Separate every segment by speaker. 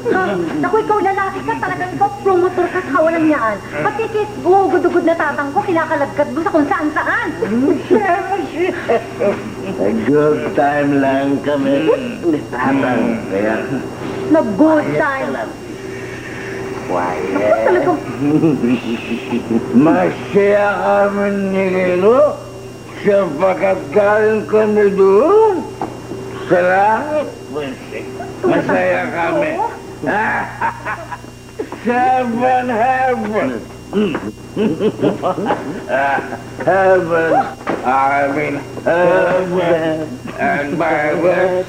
Speaker 1: Ha? Naku, ikaw lalaki ka. Talagang ikaw promotor ka. Kawalan niyaan. Pati kit gugud-ugud na tatang ko, kinakalagkat mo sa kung saan-saan.
Speaker 2: Good time lang kami ni tatang. Kaya...
Speaker 1: Nag-good time. Naku, talagang...
Speaker 2: Masaya kami ni Lilo sapagkat galing kami doon sa langit. Masaya kami. Heaven. Heaven. I mean, heaven and Bible.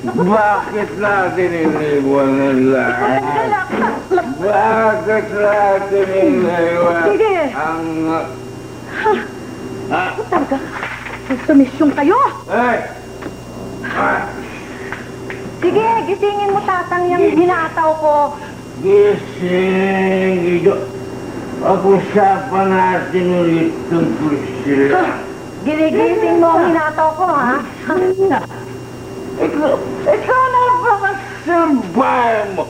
Speaker 2: Bakit natin iniwan ang lahat? Bakit natin iniwan ang...
Speaker 1: Talaga, sumisyon kayo.
Speaker 2: Ay!
Speaker 1: Sige, gisingin mo tatang yung hinataw ko.
Speaker 2: Gising, Ido. Pag-usapan natin ulit tungkol sila.
Speaker 1: Ginigising mo ang hinataw ko, ha?
Speaker 2: Ikaw na pakasambahan mo.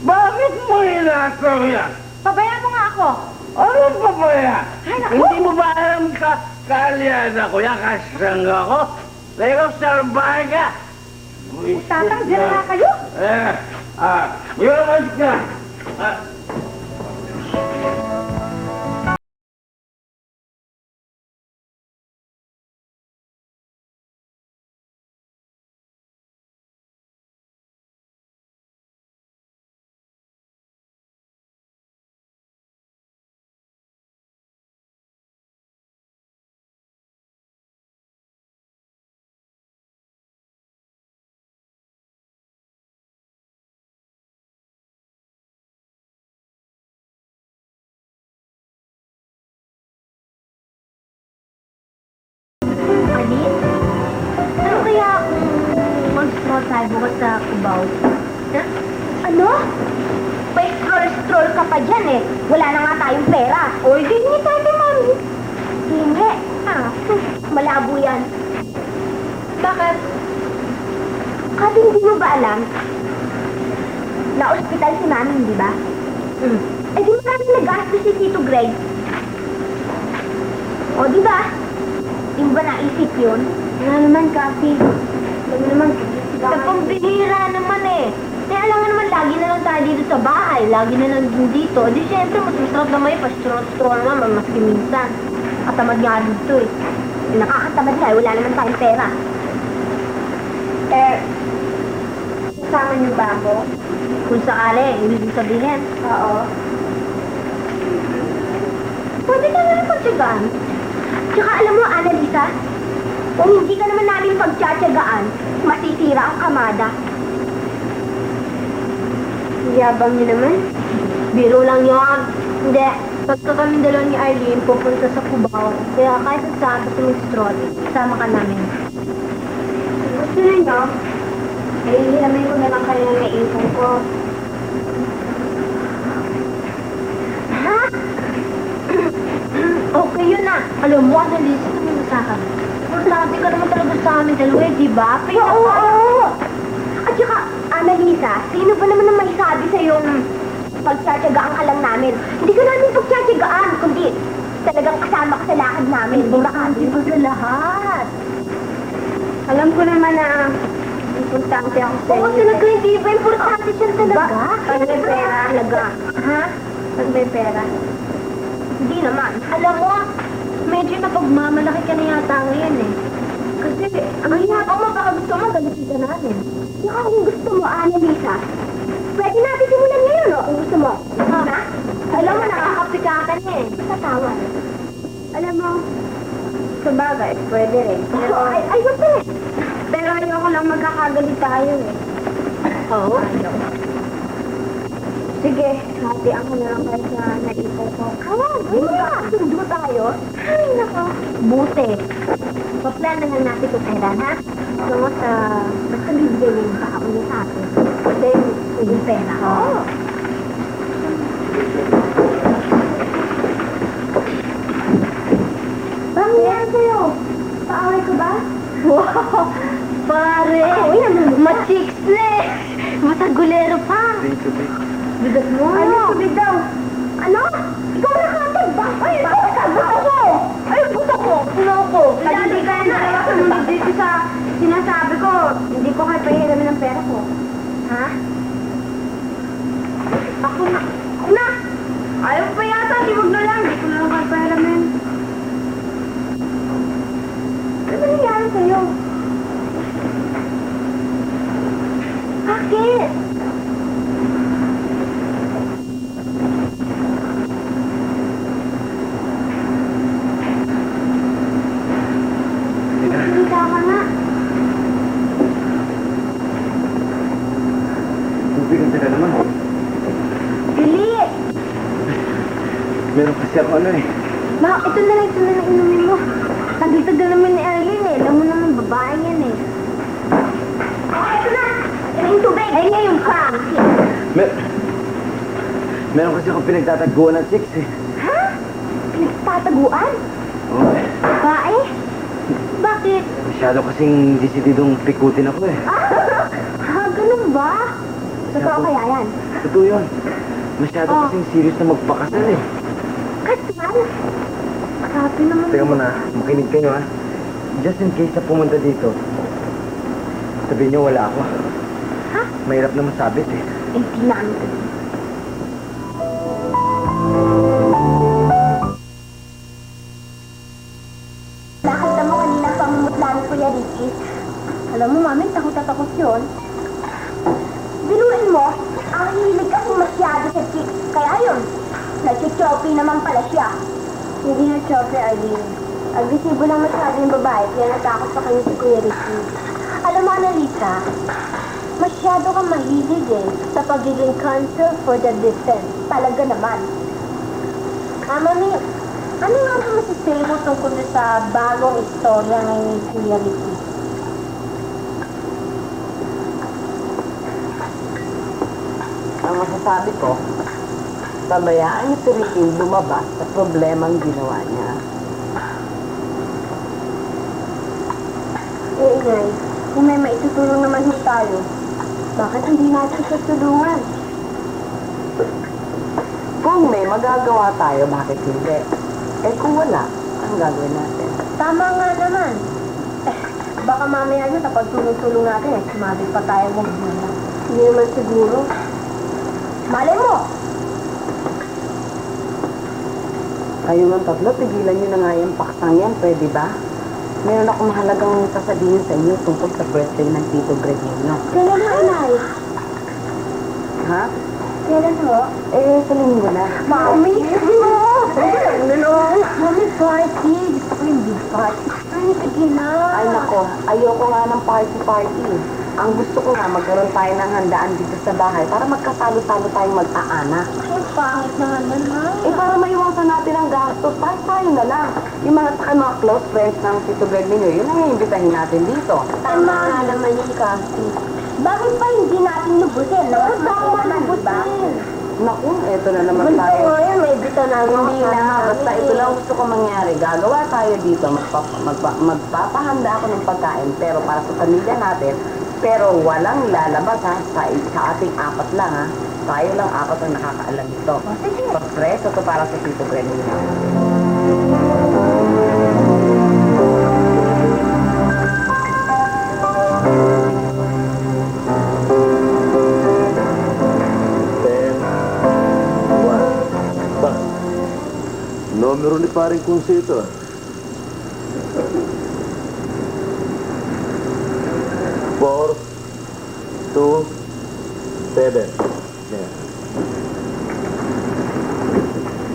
Speaker 2: Bakit mo hinataw yan?
Speaker 1: Pabayaan mo nga ako.
Speaker 2: Anong papaya?
Speaker 1: Ay, naku.
Speaker 2: Hindi mo ba alam kalyada ko yan, kasangga ko? Ikaw salbahan ka.
Speaker 1: Tatang, dyan na kayo.
Speaker 2: Yun ka.
Speaker 1: Ano kaya kung mag-stroll tayo bukas sa Cubao? Ha? Ano? May stroll ka pa dyan eh. Wala na nga tayong pera. O, hindi tayo kay Mami. Hindi. Malabo yan. Bakit? Kasi hindi mo ba alam? Na-hospital si Mami, hindi ba? Eh di maraming nag-gastos si Tito Greg. O, di ba? Di mo ba naisip yun? Wala naman, Kasi. Wala naman. Nagpambihira naman eh. Kaya alam nga naman, lagi na lang tayo dito sa bahay. Lagi na lang dito. Di syempre, mas masarap naman yung pa-stroll naman, maski minsan. Katamad nga dito eh. Nakakatamad nga eh, wala naman tayong pera. Kasama niyo ba ako? Kung sakali, ibig sabihin. Oo. Pwede ka naman pagtsagaan. Tsaka alam mo, Annalisa, kung hindi ka naman namin pagtsatsagaan, masisira ang kamada. Yabang niyo naman. Biro lang yun. Hindi. Pagka kami dalawa ni Arlene pupunta sa Cubao, kaya kahit sa Santos yung stroll, sama ka namin. Gusto ninyo? Eh, hilamay ko na lang kayo ng naipon ko. Ha? Okay yun na. Alam mo, Annalisa, tumingin sa akin. Importante ka naman talaga sa amin dalawa, di ba? Oo. At saka, Annalisa, sino ba naman ang maisabi sa'yo ng pagtsatsagaan ka lang namin? Hindi ka namin pagtsatsagaan, kundi talagang kasama ka sa lakad namin. Importante ba sa lahat? Alam ko naman na importante ako sa inyo. Oo, talaga, hindi ba importante siya talaga? Pag may pera, talaga. Ha? Pag may pera. Hindi naman. Alam mo, medyo napagmamalaki ka na yata ngayon eh. Kasi, ang hinataw mo, baka gusto mo, galitin ka namin. Saka kung gusto mo, Annalisa, pwede natin simulan ngayon, no? Kung gusto mo. Ha? Alam mo, nakakapika ka na eh. Tatawa. Alam mo, sabagay, pwede rin. Pero, ay, gusto eh. Pero ayoko lang magkakagalit tayo eh. Oo? Sige, hati ako na lang kayo sa naipon ko. Hindi mo ba? Sundo tayo? Ay, nako. Buti. Paplanahan natin kung kailan, ha? So, basta bibigyan yung baka ulit sa atin. Then, yung pera. Oo. Bakit yan sa'yo? Paaway ka ba? Wow! Pare! Ma-chicks na eh! Matagulero pa!
Speaker 2: Tubig.
Speaker 1: Bigat mo! Ay, tubig daw! Ano? Ikaw nakatag ba? Ay, buto ko! Ay, buto ko! Puno ko! Hindi ka na sumunod dito sa sinasabi ko. Hindi ko kayo pahiramin ng pera ko. Ha? Ako na! Ako na! Ayaw pa yata, limag na lang. Hindi ko na lang kayo pahiramin. Ano ba nangyari sa'yo? Bakit? Halika ka nga.
Speaker 2: Tubig ang taga naman.
Speaker 1: Bili!
Speaker 2: Meron kasi ako ano eh.
Speaker 1: Ma, ito na lang inumin mo. Tagal-tagal naman ni Arlene eh. Alam mo naman, babae yan eh. Oh, ito na! Ito na yung tubig! Ay, ngayon ka!
Speaker 2: Meron kasi ako pinagtataguan ng chicks eh.
Speaker 1: Ha? Pinagtataguan?
Speaker 2: Oo.
Speaker 1: Babae? Bakit?
Speaker 2: Masyado kasing desididong pikutin ako eh.
Speaker 1: Ha? Ganun ba? Totoo kaya yan?
Speaker 2: Totoo yun. Masyado kasing serious na magpakasal eh.
Speaker 1: Kasal? Grabe naman.
Speaker 2: Teka muna, makinig kayo ha. Just in case na pumunta dito, sabihin niyo wala ako.
Speaker 1: Ha?
Speaker 2: Mahirap na masabit eh.
Speaker 1: Hindi namin ito. Nakita mo kanina pamumutla ni Kuya Ricky. Alam mo, mami, takot na takot yun. Biluin mo, ang hilig kasi masyado sa chick. Kaya yun, nag-choppy naman pala siya. Hindi na choppy, Arlene. Agresibo lang masyado yung babae, kaya natakot sa kanya si Kuya Ricky. Alam mo, Annalisa, masyado kang mahilig eh sa pagiging counsel for the defense. Talaga naman. Mami, ano nga ang masisay mo tungkol sa bagong istorya ngayon ni Kuya Ricky?
Speaker 3: Ang masasabi ko, pabayaan niyo si Ricky lumabas sa problemang ginawa niya.
Speaker 1: Inay, kung may maitutulong naman ho tayo, bakit hindi natin sa tulungan?
Speaker 3: Kung may magagawa tayo, bakit hindi? Eh kung wala, ang gagawin natin?
Speaker 1: Tama nga naman. Baka mamaya nyo, kapag tulong-tulong natin, sumabit pa tayo mag-gula. Hindi naman siguro. Malay mo!
Speaker 3: Kayo ng tatlo, tigilan niyo na nga yung paksang yan, pwede ba? Meron akong mahalagang sasabihin sa inyo tungkol sa birthday ng Tito Greg ninyo.
Speaker 1: Kailan mo, Inay?
Speaker 3: Ha?
Speaker 1: Kailan ho?
Speaker 3: Eh, sa linggo na.
Speaker 1: Mami! Mami, party! Gusto ko yung big party. Ay, sige na!
Speaker 3: Ay nako, ayoko nga ng party-party. Ang gusto ko nga, magkaroon tayo ng handaan dito sa bahay para magkasalo-salo tayong mag-aana.
Speaker 1: Ay, pangit naman nun, ha?
Speaker 3: Eh, para maiwasan natin ang gastos, tayo na lang. Yung mga close friends ng Tito Greg ninyo, yun ang iimbitahin natin dito.
Speaker 1: Tama nga naman yung Cassie. Bakit pa hindi natin lubusin, no? Tama lubusin.
Speaker 3: Naku, eto na naman
Speaker 1: Gusto
Speaker 3: tayo.
Speaker 1: ko ngayon, may bito na
Speaker 3: Hindi na, basta ito lang gusto ko mangyari. Gagawa tayo dito, magpapahanda ako ng pagkain, pero para sa pamilya natin, pero walang lalabas ha, sa ating apat lang ha. Tayo lang apat ang nakakaalam nito.
Speaker 1: Sige.
Speaker 3: Sorpreso to para sa Tito Greg ninyo.
Speaker 4: Numero ni paring Konsito. 4, 2, 7. Yeah.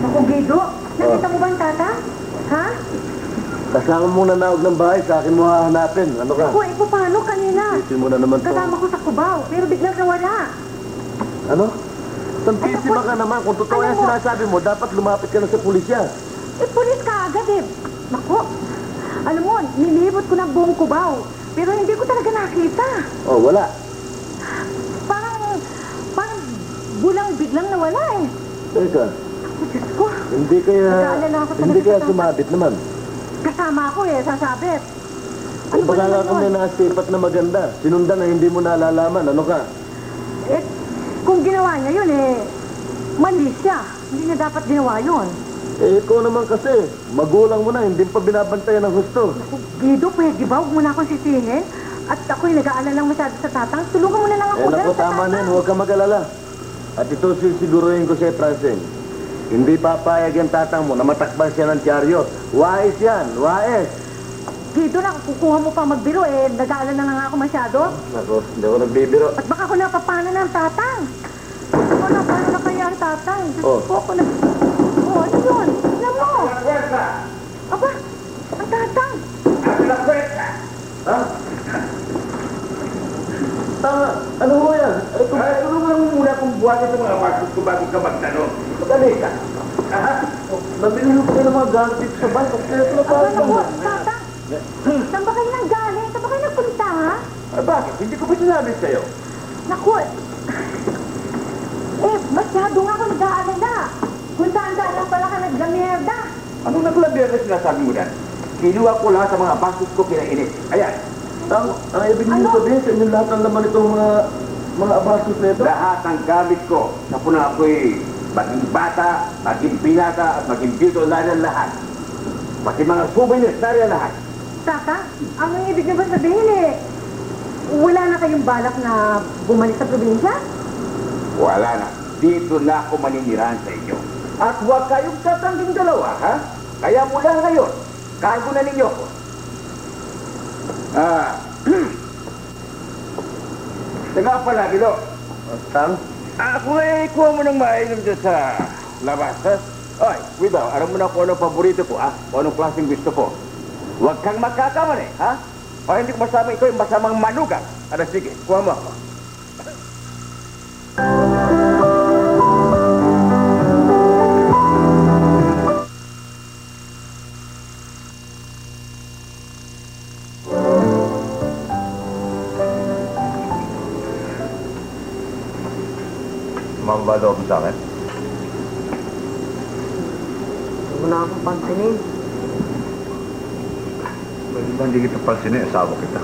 Speaker 1: Ako, Guido, nakita mo ba ang tata? Ha?
Speaker 4: Kasama mo na naog ng bahay, sa akin mo hahanapin. Ano ka?
Speaker 1: Ako, paano kanina?
Speaker 4: Isin mo na naman to.
Speaker 1: Kasama ko sa Cubao, pero biglang nawala.
Speaker 4: Ano? Tantisima ka naman. Kung totoo
Speaker 1: Alam
Speaker 4: yan
Speaker 1: mo-
Speaker 4: sinasabi mo, dapat lumapit ka na sa pulisya.
Speaker 1: Pulis ka agad eh. Naku, alam mo, nilibot ko ng buong Cubao, pero hindi ko talaga nakita.
Speaker 4: Oh, wala.
Speaker 1: Parang bulang biglang nawala eh.
Speaker 4: Teka,
Speaker 1: Ako, Diyos ko.
Speaker 4: hindi kaya,
Speaker 1: Nag-aalala ako talaga
Speaker 4: hindi kaya
Speaker 1: sa-
Speaker 4: sumabit naman.
Speaker 1: Kasama ako eh, sasabit.
Speaker 4: Ano ba nga kung may nasipat na maganda? Sinundan na hindi mo nalalaman. Ano ka?
Speaker 5: Eh, kung ginawa niya yun, mali siya. Hindi niya dapat ginawa yun.
Speaker 4: Ikaw naman kasi. Magulang mo na, hindi pa binabantayan ng gusto.
Speaker 5: Guido, pwede ba? Huwag mo na akong sisihin. At ako'y nag-aalala lang masyado sa tatang. Tulungan mo na lang ako.
Speaker 4: Naku, tama na yan. Huwag ka mag-alala. At ito sisiguruhin ko siya, Francine. Hindi papayag yung tatang mo na matakban siya ng dyaryo. Wais yan, wais.
Speaker 5: Guido, kukuha mo pa magbiro. Nag-aalala na nga ako masyado.
Speaker 4: Naku, hindi ako nagbibiro.
Speaker 5: At baka ako napapana ng tatang. Ako napapana na kaya ang tatang. Diyos ko, ako na... ano yun? Alam mo. Aba, ang tatang.
Speaker 4: Ha? Tama, ano mo yan?
Speaker 2: Tulungan mo muna kung buhatin sa mga pasok ko bago ka magtanong.
Speaker 4: Madali ka. Nabili mo kayo ng mga gamit dito sa bahay. Kaya ito na
Speaker 5: Aba,
Speaker 4: parang
Speaker 5: naku, tatang. Saan ba kayo nang galing? Saan ba kayo nagpunta, ha?
Speaker 4: Bakit? Hindi ko ba sinabi sa'yo?
Speaker 5: Naku, masyado nga ka mag-aalala. Kung saan-saan lang pala ka naggamierda.
Speaker 2: Anong naglabihan na sinasabi mo yan? Kinuha ko lahat sa mga basos ko kinainit. Ayan.
Speaker 4: Ang ibig niyo sabihin sa inyo lahat ng laman itong mga abasos na ito?
Speaker 2: Lahat ng gamit ko na kung ako'y maging bata, maging binata, at maging beauty, lahat. Pati mga souvenirs, nariyan lahat.
Speaker 5: Tata, ang ibig niyo ba sabihin wala na kayong balak na bumalik sa probinsya?
Speaker 2: Wala na. Dito na ako maninirahan sa inyo. At huwag kayong tatangging dalawa, ha? Kaya mula ngayon, cargo na ninyo ko. Teka pala, Bilo.
Speaker 4: Tang?
Speaker 2: Ako ikuha mo ng mainom dyan sa labas, ha? Oy, Wibaw, alam mo na kung anong paborito ko, ha? Kung anong klaseng gusto ko. Huwag kang magkakamali, ha? O hindi ko masama ikaw yung masamang manugang. Ano, sige, kuha mo ako.
Speaker 4: Mama ba loob sa akin?
Speaker 3: Huwag mo na akong pansinin.
Speaker 4: Pwede ba hindi kita pansinin? Asawa kita.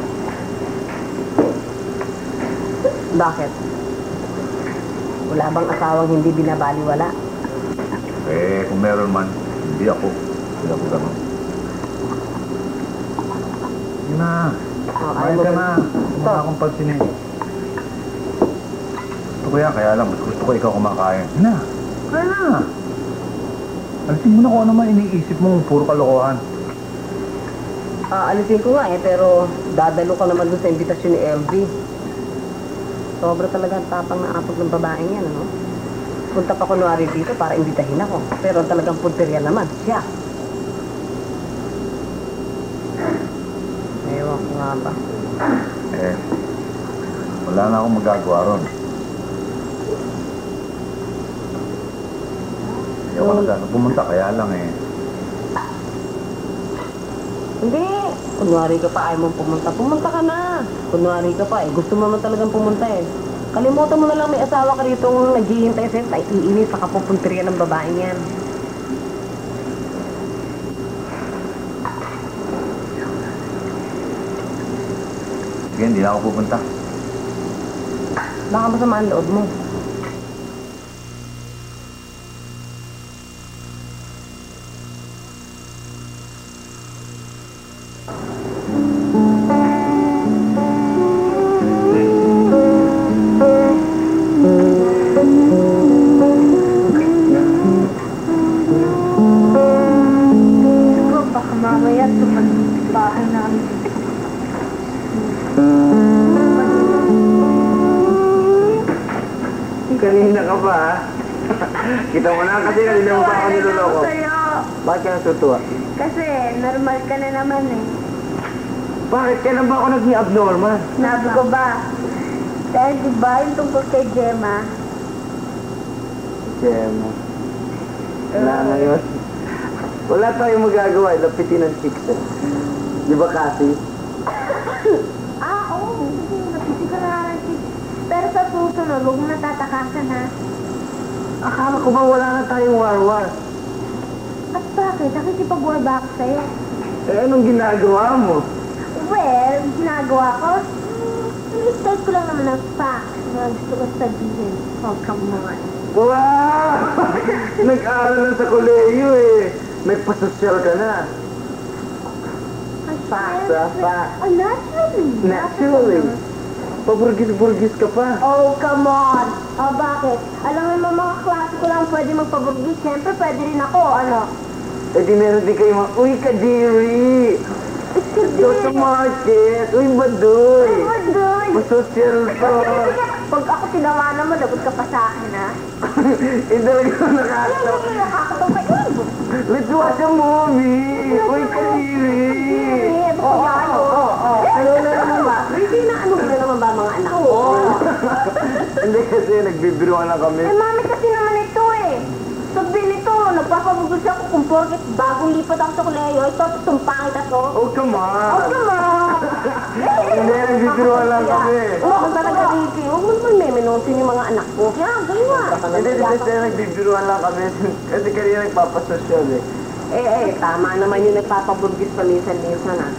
Speaker 3: Bakit? Wala bang asawang hindi binabaliwala?
Speaker 4: Kung meron man, hindi ako. Hindi ako ganun. Sige na.
Speaker 3: Ayaw mo
Speaker 4: ka
Speaker 3: ba?
Speaker 4: na. Huwag mo akong pansinin. Gusto ko yan, kaya lang. Mas gusto ko ikaw kumakain. Sige na. Kaya na. Alisin mo na kung ano man iniisip mo. Puro kalokohan.
Speaker 3: Alisin ko nga pero dadalo ka naman doon sa imbitasyon ni LV. Sobra talaga ang tapang na apog ng babaeng yan, ano? Punta pa kunwari dito para imbitahin ako. Pero talagang punteriya naman, siya. Ewan ko nga ba.
Speaker 4: Wala na akong magagawa ron. Ayaw ko na sana pumunta, kaya lang
Speaker 3: Hindi. Kunwari ka pa, ayaw mong pumunta. Pumunta ka na. Kunwari ka pa, gusto mo naman talagang pumunta Kalimutan mo na lang may asawa ka rito naghihintay sa'yo. Ay, iinis sa kapupunteriya ng babaeng yan.
Speaker 4: Sige, hindi na ako pupunta.
Speaker 3: Baka masama ang loob mo.
Speaker 1: Baka mamaya bahay namin.
Speaker 2: Kanina ka pa, ha? Kita mo na kasi kanina mo pa ako niloloko. Bakit ka natutuwa?
Speaker 1: Kasi normal ka na naman
Speaker 2: Bakit? Kailan ba ako naging abnormal?
Speaker 1: Sabi ko ba? Dahil diba yung tungkol kay Gemma?
Speaker 2: Gemma. Wala na yun. Wala tayong magagawa. Lapitin ng chicks. Di ba kasi?
Speaker 1: Oo. Napisi ka na ng chicks. Pero sa susunod, huwag mo natatakasan ha.
Speaker 2: Akala ko ba wala na tayong war-war?
Speaker 1: At bakit? Nakikipag-war ba ako sa'yo?
Speaker 2: Anong ginagawa mo?
Speaker 1: Well, ginagawa ko, i-state ko lang naman ang facts na gusto ko sabihin. Oh, come on.
Speaker 4: Wow! Nag-aaral lang sa kolehiyo eh. Nagpasosyal ka na. Facts, facts.
Speaker 1: Oh, naturally.
Speaker 4: Naturally. Paburgis-burgis ka pa.
Speaker 1: Oh, come on. Oh, bakit? Alam mo, mga klase ko lang pwede magpaburgis. Siyempre, pwede rin ako, ano?
Speaker 4: Eh di meron din kayo mga, uy, kadiri! Go sa market! Uy, baduy!
Speaker 1: Madoy!
Speaker 4: Masosyal to!
Speaker 1: Pag ako tinawanan mo, lagot ka pa sa akin, ha?
Speaker 4: Eh, talaga nakasa.
Speaker 1: Nakakatawa ka.
Speaker 4: Let's watch a movie! Uy, kadiri!
Speaker 3: Ano na naman ba? Hindi na ano na naman ba mga anak ko?
Speaker 4: Hindi kasi nagbibiruan lang kami.
Speaker 1: Eh, mami kasi naman ito eh. Sabi nito, nagpapabugus ako kung porket bagong lipat ako sa kuleyo. Ito, tumpangit ako.
Speaker 4: Oh, come
Speaker 1: Oh,
Speaker 4: on!
Speaker 1: come on!
Speaker 4: Hindi, nagbibiruan lang kami.
Speaker 3: Oo, ako talaga, Ricky. Huwag mo naman memenosin yung mga anak ko.
Speaker 1: Yan, ganyan.
Speaker 4: Hindi, kasi nagbibiruan lang kami. Kasi kanina nagpapasosyal eh.
Speaker 3: Tama naman yung nagpapaburgis pa minsan-minsan ah.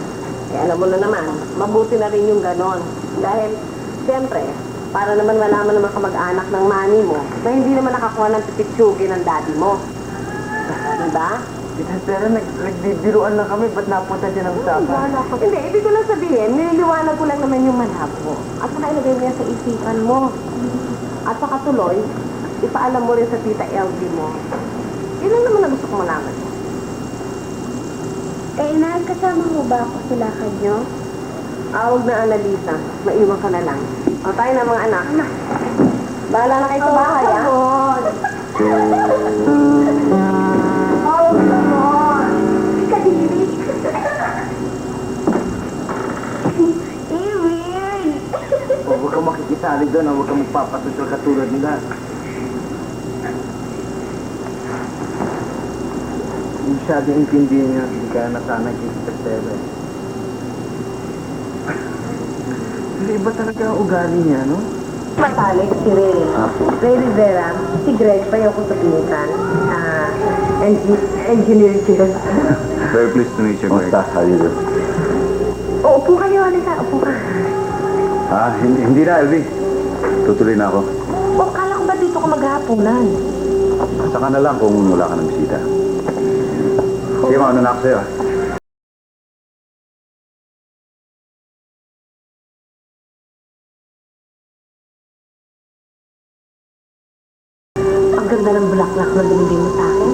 Speaker 3: Alam mo na naman, mabuti na rin yung ganon. Dahil, siyempre, para naman malaman naman kamag-anak ng mami mo na hindi naman nakakuha ng pipitsugi ng daddy mo. Diba?
Speaker 4: Pero nagbibiruan lang kami. Ba't napunta dyan ang usapan?
Speaker 3: Hindi, ibig ko lang sabihin, nililiwanag ko lang naman yung malabo. At saka ilagay mo yan sa isipan mo. At saka tuloy, ipaalam mo rin sa tita LV mo. Yun lang naman na gusto ko malaman.
Speaker 1: Eh, kasama mo ba ako sa lakad nyo?
Speaker 3: Huwag na, Annalisa. Maiwan ka na lang. O, tayo na mga anak. Bahala na kayo sa bahay, ah.
Speaker 1: Oh, come on. Kadiri. Weird.
Speaker 4: Huwag kang makikisali doon. Huwag kang magpapasosyal katulad nila. Masyadong intindihin niya. Hindi kaya nasanay kay Sister Stella. Hindi iba talaga ang ugali niya, no?
Speaker 3: Matalik si Ray. Ray Rivera, si Greg pa yung kutupitan. Engineer sila.
Speaker 2: Very pleased to meet you, Greg.
Speaker 4: How you doing?
Speaker 1: Upo kayo, Alisa. Upo ka.
Speaker 2: Hindi na, Elvie. Tutuloy na ako.
Speaker 3: Kala ko ba dito ka maghapunan?
Speaker 2: Saka na lang kung wala ka ng bisita. Sige, mauna na ako sa'yo, ah.
Speaker 3: Ang ganda ng bulaklak na binigay mo sa akin.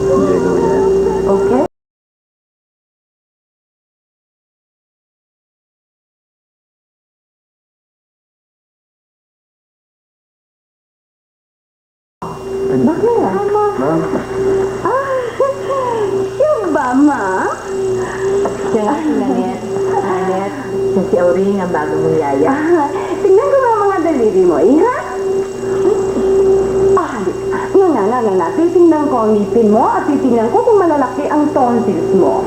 Speaker 2: Diego, yan.
Speaker 3: Okay? Bakit?
Speaker 2: Ma'am?
Speaker 3: Yung ba, ma? Siya nga si Nanette. Nanette, siya si Auring ang bago mong yaya. Tingnan ko nga mga daliri mo, iha? Nga. Titingnan ko ang ngipin mo at titingnan ko kung malalaki ang tonsils mo.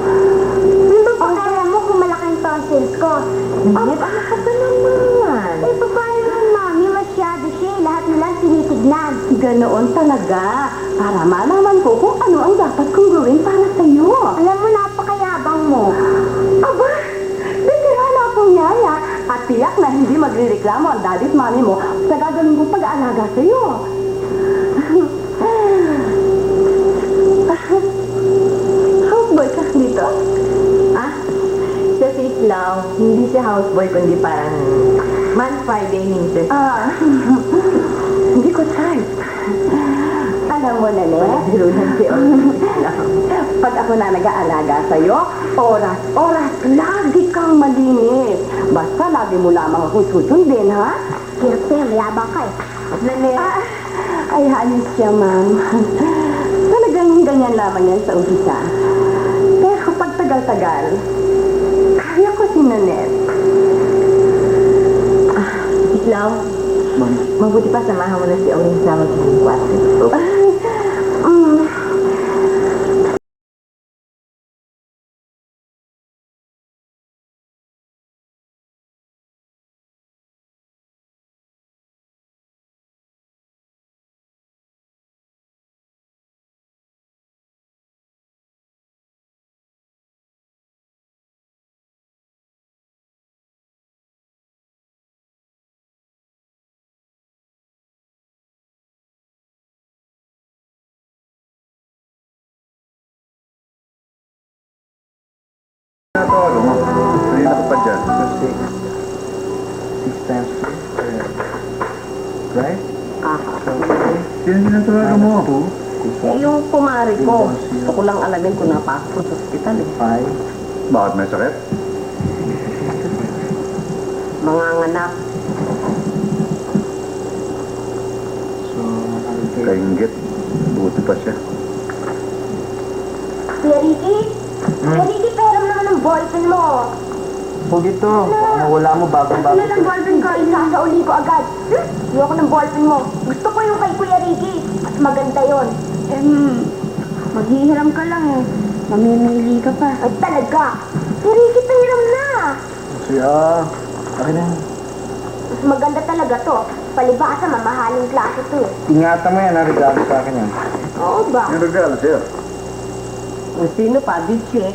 Speaker 1: Ano ba kaya mo kung malaki ang tonsils ko?
Speaker 3: Nanette, ano ka ba naman?
Speaker 1: Eh, paano naman, Mami? Masyado siya. Lahat nila tinitignan.
Speaker 3: Ganoon talaga. Para malaman ko kung ano ang dapat kong gawin para sa'yo.
Speaker 1: Alam mo, napakayabang mo.
Speaker 3: Aba, bitira na akong yaya. At tiyak na hindi magre-reklamo ang daddy at mami mo sa gagawin kong pag-aalaga sa'yo. Houseboy ka dito?
Speaker 5: Siya si Islaw, hindi siya houseboy, kundi parang man Friday ninja.
Speaker 3: Hindi ko type. Alam mo na,
Speaker 5: Birunan si
Speaker 3: pag ako na nag-aalaga sa'yo, oras, lagi kang malinis. Basta lagi mo lamang akong susundin, ha?
Speaker 1: Hirap sa'yo, mayabang ka eh.
Speaker 3: Ay, halos siya, ma'am. Talagang ganyan lamang yan sa umpisa. Pero pag tagal-tagal, kaya ko si Nanette.
Speaker 5: Islaw, mabuti pa samahan mo na si Auring sa magiging kwarto.
Speaker 2: Natawag mo. Kanina ko pa dyan.
Speaker 6: So 6 times 2. Right? So,
Speaker 2: Sino sinatawagan mo?
Speaker 3: Eh, yung kumari ko, gusto ko lang alamin kung napasok ko sa ospital eh.
Speaker 6: 5.
Speaker 2: Bakit may sakit?
Speaker 3: Mga anak.
Speaker 6: So,
Speaker 2: Kainggit. Buti pa siya.
Speaker 1: Kuya Ricky? Kuya Ricky, pero naman ang boyfriend mo.
Speaker 6: Huwag ito. Mawala mo bagong-bago.
Speaker 1: Ano lang boyfriend ko, isasauli ko agad. Ayoko ng boyfriend mo. Gusto ko yung kay Kuya Ricky. Mas maganda yon.
Speaker 5: Maghihiram ka lang eh. Mamimili ka pa.
Speaker 1: Ay talaga. Kuya Ricky, pahiram na.
Speaker 6: Siya. Akin na.
Speaker 1: Mas maganda talaga to. Palibasa, mamahaling klase to eh.
Speaker 6: Ingatan mo yan, ha? Regalo sa akin yan.
Speaker 1: Oo ba?
Speaker 2: Yung regalo siya.
Speaker 3: Kung sino pa, di check.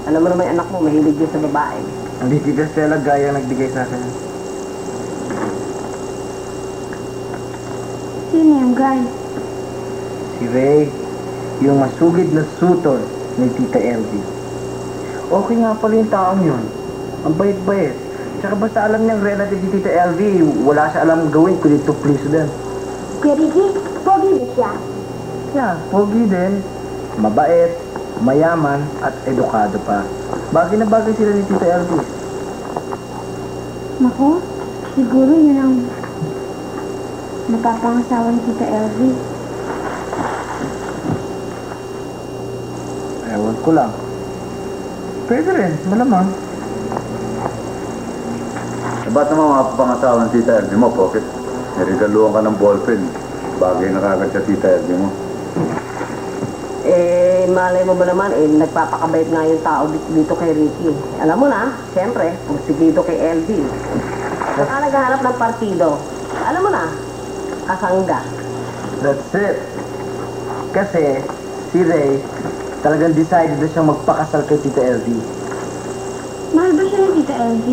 Speaker 3: Alam mo naman yung anak mo, mahilig din sa babae.
Speaker 6: Hindi si Stella Gaya nagbigay sa akin.
Speaker 5: Sino yung guy?
Speaker 6: Si Ray, yung masugid na sutor ni Tita LV. Okay nga pala yung taong yun. Ang bait-bait. Tsaka basta alam niyang relative ni Tita LV, wala siya alam gawin kundi to please them.
Speaker 1: Kuya Ricky, pogi ba siya?
Speaker 6: Yeah, pogi din. Mabait, mayaman, at edukado pa. Bagay na bagay sila ni Tita LV.
Speaker 5: Naku, siguro yun ang napapangasawa ni Tita LV.
Speaker 6: Ewan ko lang. Pwede rin, malamang.
Speaker 2: Eh, ba't naman mga pangasawa ng Tita Elvie mo, Pocket? Nirigaluhan ka ng ballpen. Bagay na kagad sa Tita Elvie mo.
Speaker 3: Eh, malay mo ba naman, eh, nagpapakabait nga yung tao dito kay Ricky. Alam mo na, siyempre, pusigido kay LV. Saka naghahanap ng partido. Alam mo na, kasangga.
Speaker 6: That's it. Kasi, si Ray, talagang decided na siyang magpakasal kay Tita LV.
Speaker 5: Mahal ba siya ni Tita LV?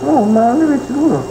Speaker 6: Oo, mahal na rin siguro.